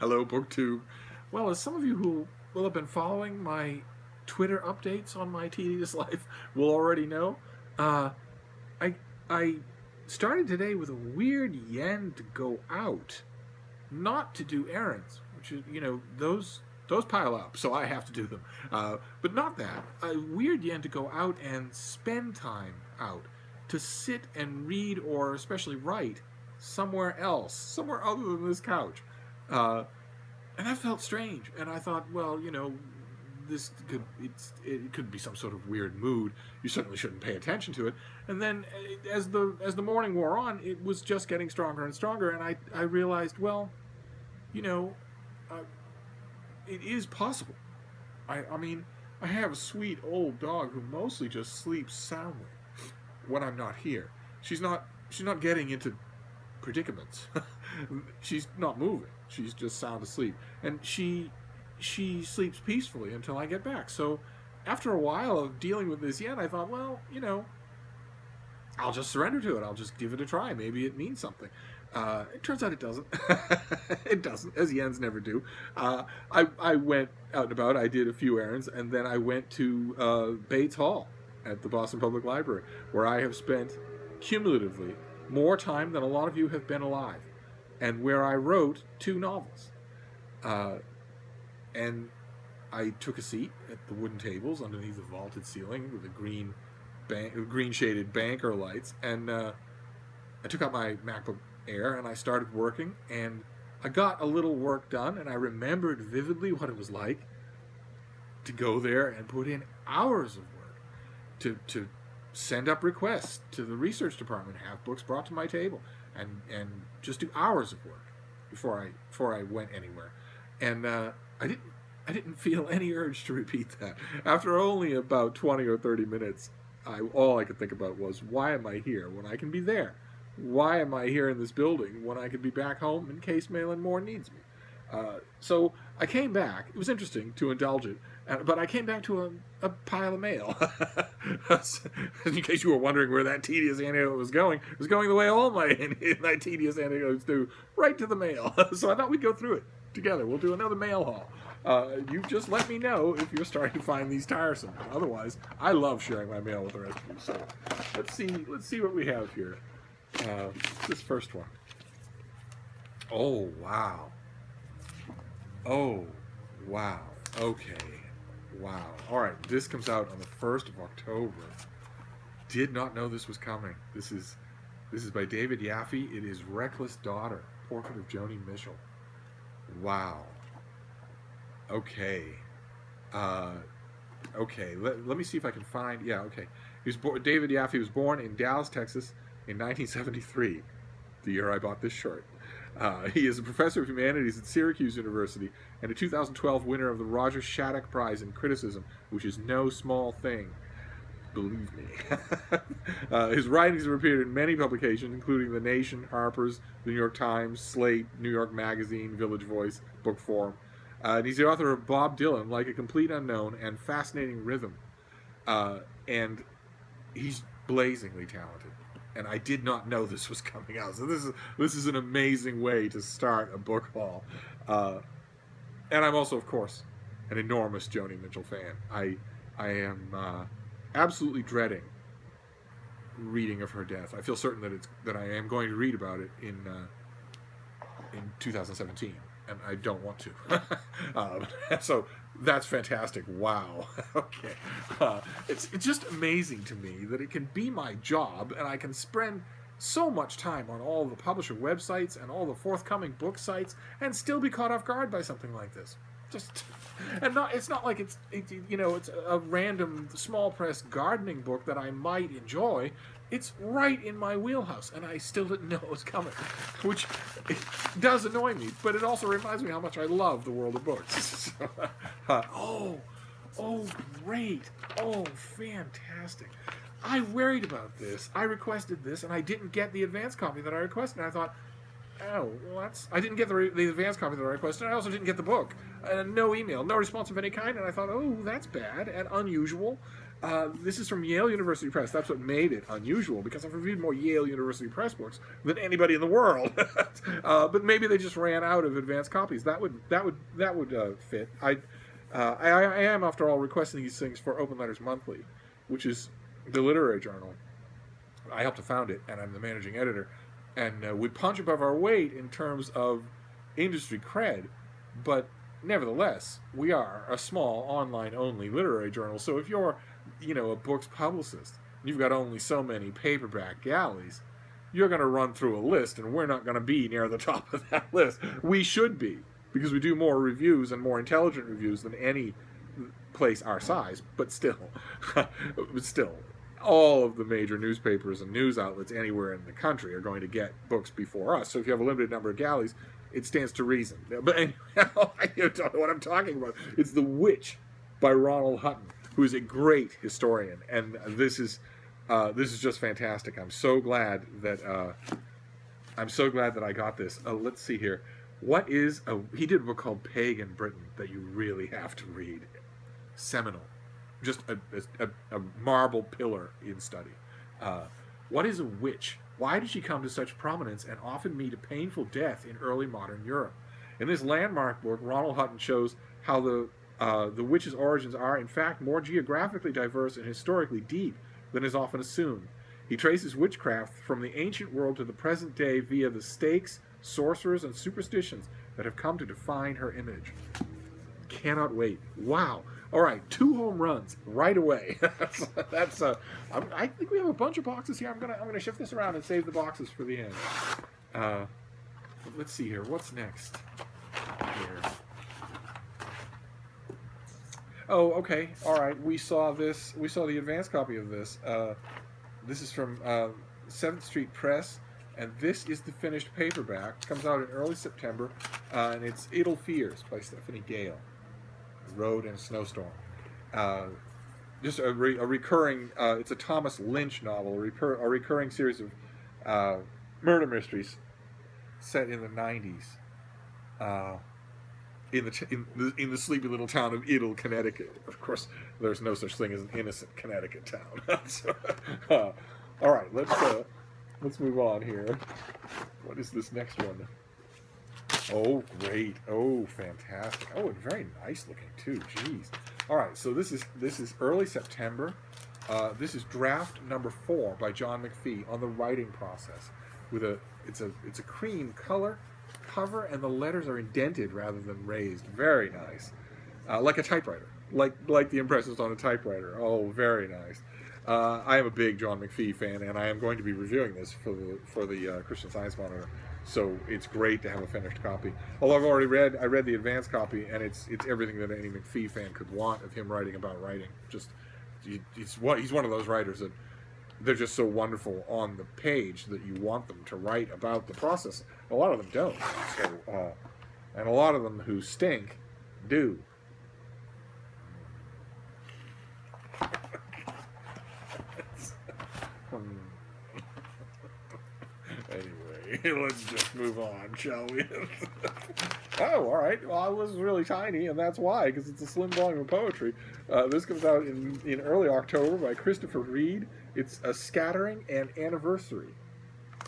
Hello, BookTube. Well, as some of you who will have been following my Twitter updates on my tedious life will already know, uh, I I started today with a weird yen to go out, not to do errands, which is those pile up, so I have to do them. But not that a weird yen to go out and spend time out, to sit and read or especially write somewhere else, somewhere other than this couch. Uh, and that felt strange. And I thought, well, it could be some sort of weird mood. You certainly shouldn't pay attention to it. And then, as the morning wore on, it was just getting stronger and stronger. And I realized, well, you know, uh, it is possible. I mean, I have a sweet old dog who mostly just sleeps soundly when I'm not here. She's not getting into predicaments. She's not moving. She's just sound asleep, and she sleeps peacefully until I get back. So, after a while of dealing with this yen, I thought, well, I'll just surrender to it. I'll just give it a try. Maybe it means something. It turns out it doesn't. It doesn't, as yens never do. I went out and about. I did a few errands, and then I went to Bates Hall at the Boston Public Library, where I have spent cumulatively more time than a lot of you have been alive, and where I wrote 2 novels. And I took a seat at the wooden tables underneath the vaulted ceiling with the green shaded banker lights, and I took out my MacBook Air and I started working, and I got a little work done, and I remembered vividly what it was like to go there and put in hours of work, to send up requests to the research department, have books brought to my table, and just do hours of work before I went anywhere. And I didn't feel any urge to repeat that. After only about 20 or 30 minutes, all I could think about was, why am I here when I can be there? Why am I here in this building when I could be back home in case Malin Moore needs me? So I came back. It was interesting to indulge it, but I came back to a pile of mail. In case you were wondering where that tedious anecdote was going, it was going the way all my tedious anecdotes do, right to the mail. So I thought we'd go through it together. We'll do another mail haul. You just let me know if you're starting to find these tiresome. Otherwise, I love sharing my mail with the rest of you. So let's see what we have here. This first one. Oh, wow. Oh, wow. Okay. Wow. All right. This comes out on the 1st of October. Did not know this was coming. This is by David Yaffe. It is Reckless Daughter, Portrait of Joni Mitchell. Wow. Okay. Okay. Let me see if I can find. Yeah. Okay. David Yaffe was born in Dallas, Texas, in 1973, the year I bought this short. He is a professor of humanities at Syracuse University and a 2012 winner of the Roger Shattuck Prize in Criticism, which is no small thing, believe me. His writings have appeared in many publications, including The Nation, Harper's, The New York Times, Slate, New York Magazine, Village Voice, Book Forum. And he's the author of Bob Dylan, Like a Complete Unknown, and Fascinating Rhythm. And he's blazingly talented. And I did not know this was coming out. So this is an amazing way to start a book haul. And I'm also, of course, an enormous Joni Mitchell fan. I am absolutely dreading reading of her death. I feel certain that I am going to read about it in 2017, and I don't want to. So that's fantastic. Wow. Okay. It's just amazing to me that it can be my job, and I can spend so much time on all the publisher websites and all the forthcoming book sites and still be caught off guard by something like this. It's not like it's a random small press gardening book that I might enjoy. It's right in my wheelhouse, and I still didn't know it was coming, which does annoy me, but it also reminds me how much I love the world of books. Oh, great. Oh, fantastic. I worried about this. I requested this, and I didn't get the advance copy that I requested, and I thought, oh, well, I didn't get the advance copy that I requested. I also didn't get the book. No email, no response of any kind. And I thought, oh, that's bad and unusual. This is from Yale University Press. That's what made it unusual, because I've reviewed more Yale University Press books than anybody in the world. But maybe they just ran out of advanced copies. That would fit. I am, after all, requesting these things for Open Letters Monthly, which is the literary journal. I helped to found it, and I'm the managing editor. And we punch above our weight in terms of industry cred, but nevertheless, we are a small online-only literary journal. So if you're, a book's publicist, and you've got only so many paperback galleys, you're going to run through a list, and we're not going to be near the top of that list. We should be, because we do more reviews and more intelligent reviews than any place our size. But still, all of the major newspapers and news outlets anywhere in the country are going to get books before us. So if you have a limited number of galleys, it stands to reason. But anyway, you don't know what I'm talking about. It's The Witch by Ronald Hutton, who is a great historian, and this is just fantastic. I'm so glad that I got this. Let's see here. He did a book called Pagan Britain that you really have to read. Seminal. Just a marble pillar in study. What is a witch? Why did she come to such prominence and often meet a painful death in early modern Europe? In this landmark book, Ronald Hutton shows how the witch's origins are, in fact, more geographically diverse and historically deep than is often assumed. He traces witchcraft from the ancient world to the present day via the stakes, sorcerers, and superstitions that have come to define her image. Cannot wait. Wow. All right, 2 home runs right away. I think we have a bunch of boxes here. I'm gonna shift this around and save the boxes for the end. Let's see here. What's next? Here. Oh, okay. All right. We saw this. We saw the advanced copy of this. This is from 7th Street Press, and this is the finished paperback. It comes out in early September, and it's Idle Fears by Stephanie Gale. Road and Snowstorm. Just a recurring, it's a Thomas Lynch novel, a recurring series of murder mysteries set in the 90s in the sleepy little town of Idle, Connecticut. Of course, there's no such thing as an innocent Connecticut town. So, all right, let's move on here. What is this next one? Oh, great. Oh, fantastic. Oh, and very nice looking, too. Jeez. All right, so this is early September. This is draft number 4 by John McPhee on the writing process. It's a cream color cover, and the letters are indented rather than raised. Very nice. Like a typewriter. Like the impressions on a typewriter. Oh, very nice. I am a big John McPhee fan, and I am going to be reviewing this for the Christian Science Monitor. So it's great to have a finished copy. Although I read the advanced copy, and it's everything that any McPhee fan could want of him writing about writing. He's one of those writers that they're just so wonderful on the page that you want them to write about the process. A lot of them don't. So, and a lot of them who stink do. Anyway, let's just move on, shall we? Oh, all right. Well, it was really tiny, and that's why, because it's a slim volume of poetry. This comes out in early October by Christopher Reed. It's A Scattering and Anniversary.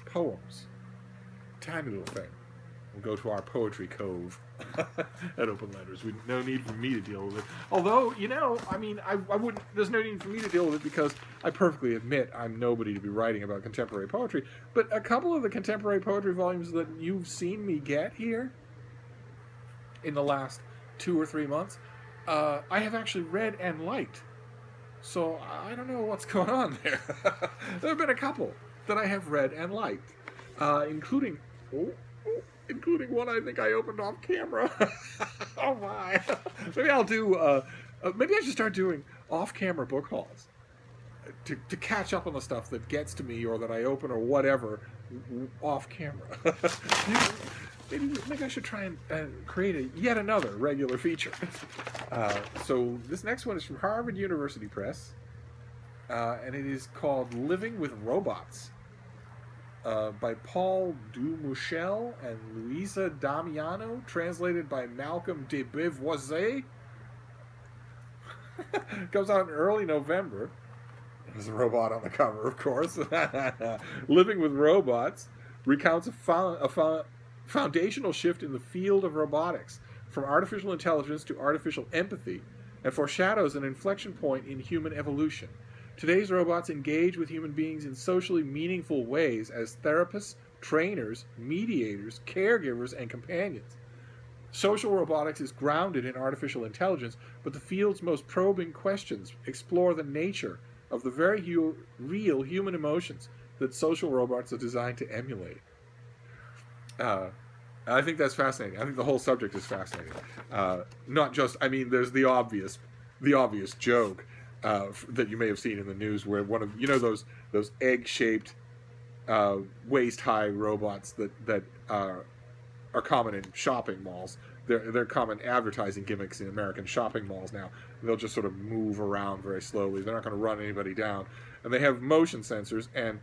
Poems. Tiny little thing. We'll go to our poetry cove at Open Letters. No need for me to deal with it. Although, I wouldn't. There's no need for me to deal with it because I perfectly admit I'm nobody to be writing about contemporary poetry. But a couple of the contemporary poetry volumes that you've seen me get here in the last 2 or 3 months, I have actually read and liked. So I don't know what's going on there. There have been a couple that I have read and liked, including one I think I opened off camera. Oh my! Maybe I'll do. Maybe I should start doing off-camera book hauls to catch up on the stuff that gets to me or that I open or whatever off camera. Maybe I should try and create yet another regular feature. So this next one is from Harvard University Press, and it is called Living with Robots. By Paul Dumouchel and Luisa Damiano, translated by Malcolm de Beauvoisin. Comes out in early November. There's a robot on the cover, of course. Living with Robots recounts a foundational shift in the field of robotics, from artificial intelligence to artificial empathy, and foreshadows an inflection point in human evolution. Today's robots engage with human beings in socially meaningful ways as therapists, trainers, mediators, caregivers, and companions. Social robotics is grounded in artificial intelligence, but the field's most probing questions explore the nature of the very real human emotions that social robots are designed to emulate. I think that's fascinating. I think the whole subject is fascinating. Not just, I mean, there's the obvious joke that you may have seen in the news, where one of those egg-shaped waist-high robots that are common in shopping malls. They're common advertising gimmicks in American shopping malls now. They'll just sort of move around very slowly. They're not going to run anybody down, and they have motion sensors and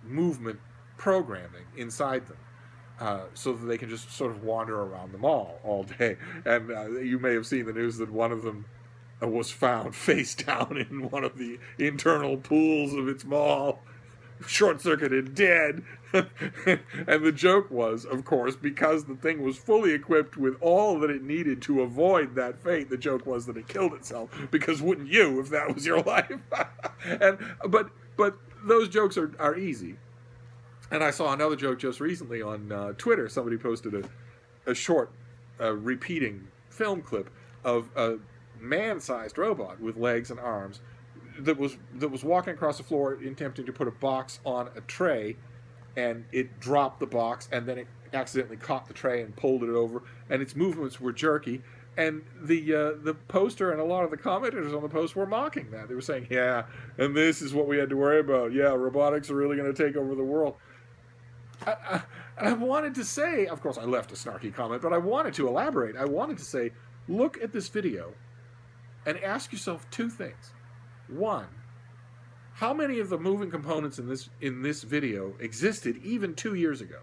movement programming inside them. So that they can just sort of wander around the mall all day. And you may have seen the news that one of them was found face down in one of the internal pools of its mall, short-circuited, dead. And the joke was, of course, because the thing was fully equipped with all that it needed to avoid that fate, the joke was that it killed itself, because wouldn't you if that was your life? But those jokes are easy. And I saw another joke just recently on Twitter. Somebody posted a short repeating film clip of a man-sized robot with legs and arms that was walking across the floor attempting to put a box on a tray, and it dropped the box, and then it accidentally caught the tray and pulled it over, and its movements were jerky. And the poster and a lot of the commenters on the post were mocking that. They were saying, yeah, and this is what we had to worry about. Yeah, robotics are really going to take over the world. And I wanted to say, of course I left a snarky comment, but I wanted to elaborate. I wanted to say, look at this video and ask yourself two things. One, how many of the moving components in this video existed even 2 years ago?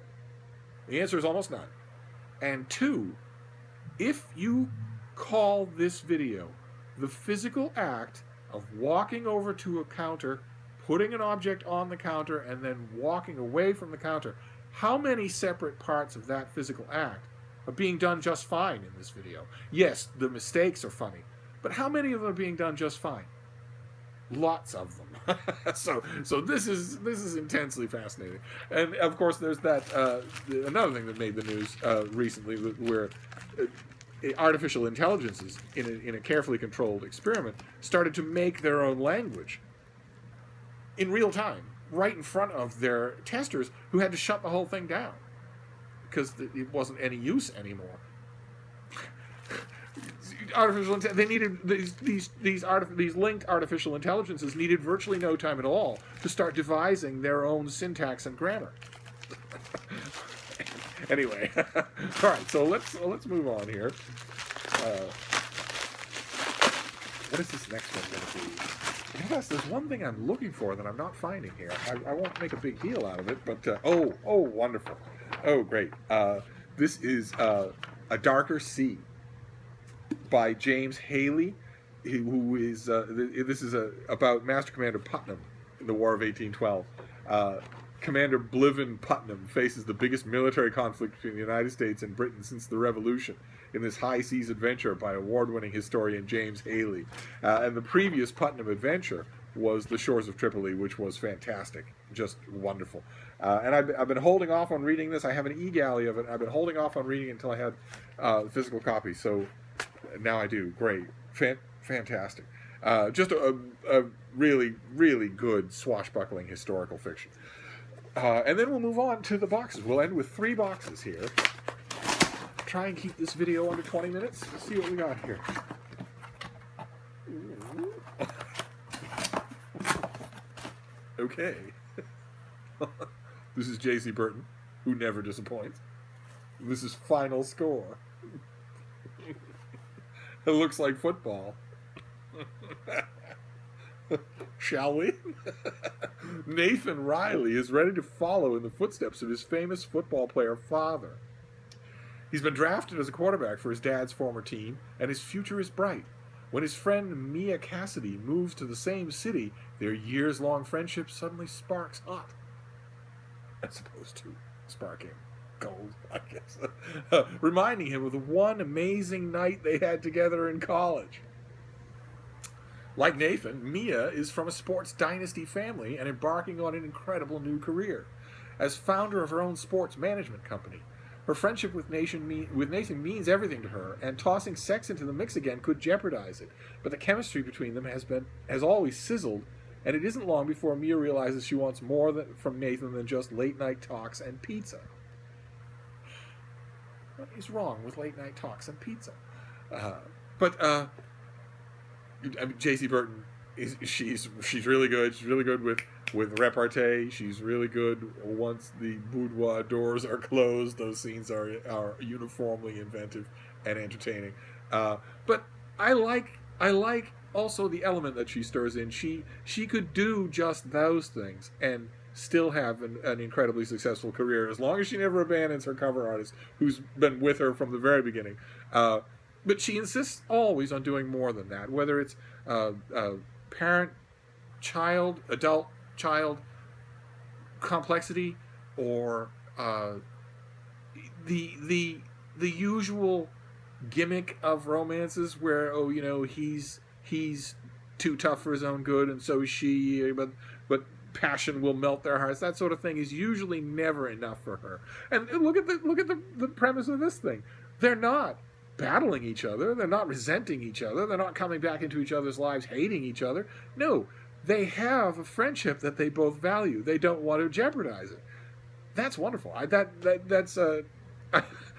The answer is almost none. And two, if you call this video the physical act of walking over to a counter, putting an object on the counter, and then walking away from the counter, how many separate parts of that physical act are being done just fine in this video? Yes, the mistakes are funny, but how many of them are being done just fine? Lots of them. So this is intensely fascinating. And of course, there's that another thing that made the news recently, where artificial intelligences in a carefully controlled experiment started to make their own language in real time, right in front of their testers, who had to shut the whole thing down because it wasn't any use anymore. They needed these linked artificial intelligences needed virtually no time at all to start devising their own syntax and grammar. Anyway, all right. So let's move on here. What is this next one going to be? Yes, there's one thing I'm looking for that I'm not finding here. I won't make a big deal out of it, but oh, wonderful. Oh, great. This is A Darker Sea by James Haley, who is this is about Master Commander Putnam in the War of 1812. Commander Bliven Putnam faces the biggest military conflict between the United States and Britain since the Revolution in this high seas adventure by award-winning historian James Haley. And the previous Putnam adventure was The Shores of Tripoli, which was fantastic, just wonderful. And I've been holding off on reading this. I have an e-galley of it. I've been holding off on reading it until I had the physical copy. So now I do. Great. Fantastic. Just a really, really good swashbuckling historical fiction. And then we'll move on to the boxes. We'll end with 3 boxes here. Try and keep this video under 20 minutes. Let's see what we got here. Okay. This is J.C. Burton, who never disappoints. This is Final Score. It looks like football. Shall we? Nathan Riley is ready to follow in the footsteps of his famous football player father. He's been drafted as a quarterback for his dad's former team, and his future is bright. When his friend Mia Cassidy moves to the same city, their years-long friendship suddenly sparks hot, as opposed to sparking cold, I guess, reminding him of the one amazing night they had together in college. Like Nathan, Mia is from a sports dynasty family and embarking on an incredible new career. As founder of her own sports management company, her friendship with Nathan means everything to her, and tossing sex into the mix again could jeopardize it. But the chemistry between them has always sizzled, and it isn't long before Mia realizes she wants more from Nathan than just late-night talks and pizza. What is wrong with late-night talks and pizza? J.C. Burton she's really good. She's really good with repartee. She's really good once the boudoir doors are closed. Those scenes are uniformly inventive and entertaining. But I like also the element that she stirs in. She could do just those things and still have an incredibly successful career, as long as she never abandons her cover artist, who's been with her from the very beginning. But she insists always on doing more than that, whether it's parent, child, adult, child complexity, or the usual gimmick of romances where he's too tough for his own good and so is she, but passion will melt their hearts. That sort of thing is usually never enough for her. And look at the premise of this thing. They're not battling each other. They're not resenting each other. They're not coming back into each other's lives hating each other. No, they have a friendship that they both value. They don't want to jeopardize it. That's wonderful. I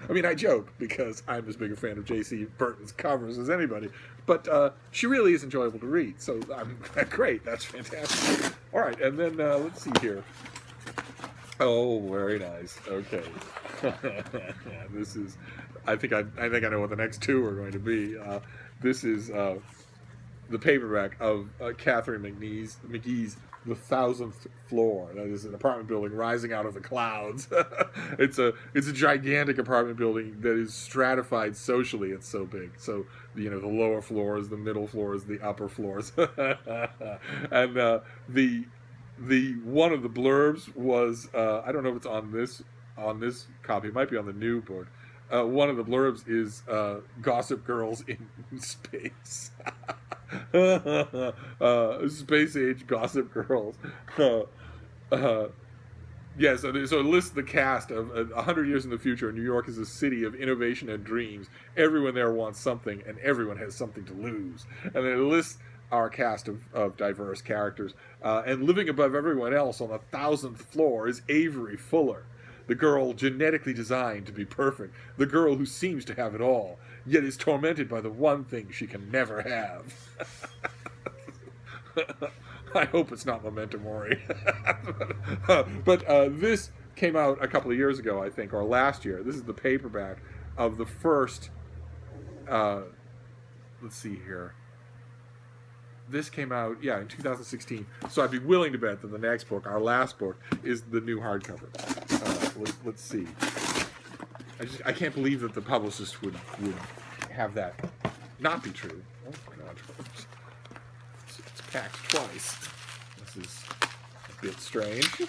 mean, I joke because I'm as big a fan of J.C. Burton's covers as anybody, but she really is enjoyable to read. So I'm great. That's fantastic. All right, and then let's see here. Oh, very nice. Okay, this is. I think I know what the next two are going to be. This is the paperback of Catherine McGee's The Thousandth Floor. That is an apartment building rising out of the clouds. It's a gigantic apartment building that is stratified socially. It's so big. So the lower floors, the middle floors, the upper floors, and the one of the blurbs was I don't know if it's on this copy. It might be on the new book. One of the blurbs is Gossip Girls in space. Space age Gossip Girls. Yeah, so it lists the cast of 100 years in the future. New York is a city of innovation and dreams. Everyone there wants something, and everyone has something to lose. And then it lists our cast of diverse characters. And living above everyone else on the 1000th floor is Avery Fuller, the girl genetically designed to be perfect, the girl who seems to have it all, yet is tormented by the one thing she can never have. I hope it's not Memento Mori. But this came out a couple of years ago, I think, or last year. This is the paperback of the first, let's see here. This came out, in 2016. So I'd be willing to bet that the next book, our last book, is the new hardcover. Let's see. I can't believe that the publicist would have that not be true. Oh my God. It's packed twice. This is a bit strange.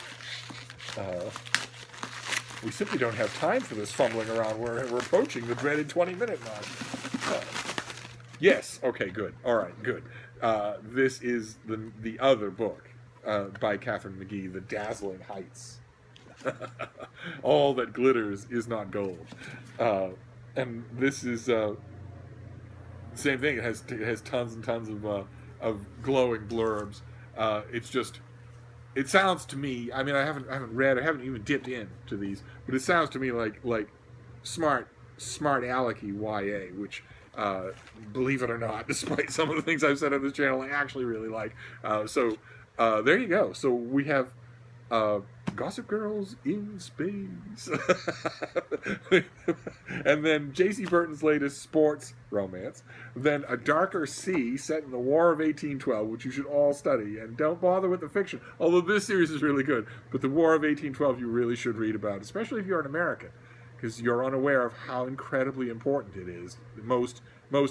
We simply don't have time for this fumbling around. We're approaching the dreaded 20-minute mark. Yes. Okay. Good. All right. Good. This is the other book by Catherine McGee, The Dazzling Heights. All that glitters is not gold. And this is the same thing. It has tons and tons of glowing blurbs. It sounds to me. I mean, I haven't read. I haven't even dipped into these, but it sounds to me like smart alecky YA, which. Believe it or not, despite some of the things I've said on this channel, I actually really like. So there you go. So we have Gossip Girls in space. And then J.C. Burton's latest sports romance. Then A Darker Sea, set in the War of 1812, which you should all study. And don't bother with the fiction, although this series is really good. But the War of 1812 you really should read about, especially if you're an American. because you're unaware of how incredibly important it is. Most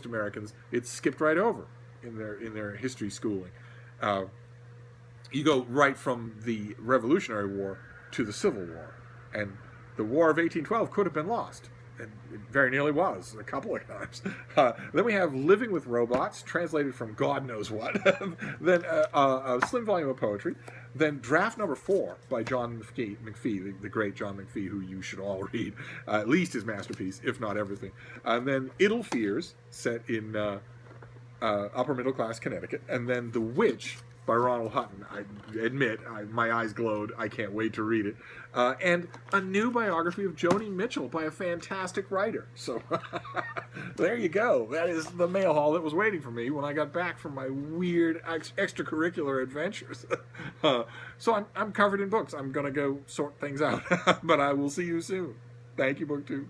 Americans, it's skipped right over in their history schooling. Uh, you go right from the Revolutionary War to the Civil War, and the War of 1812 could have been lost. And it very nearly was a couple of times. Then we have Living with Robots, translated from God knows what. Then a slim volume of poetry. Then Draft Number 4 by John McPhee, the great John McPhee, who you should all read, at least his masterpiece, if not everything. And then Idle Fears, set in upper middle class Connecticut. And then The Witch by Ronald Hutton. I admit, my eyes glowed. I can't wait to read it. And a new biography of Joni Mitchell by a fantastic writer. So there you go. That is the mail haul that was waiting for me when I got back from my weird extracurricular adventures. So I'm covered in books. I'm going to go sort things out. But I will see you soon. Thank you, BookTube.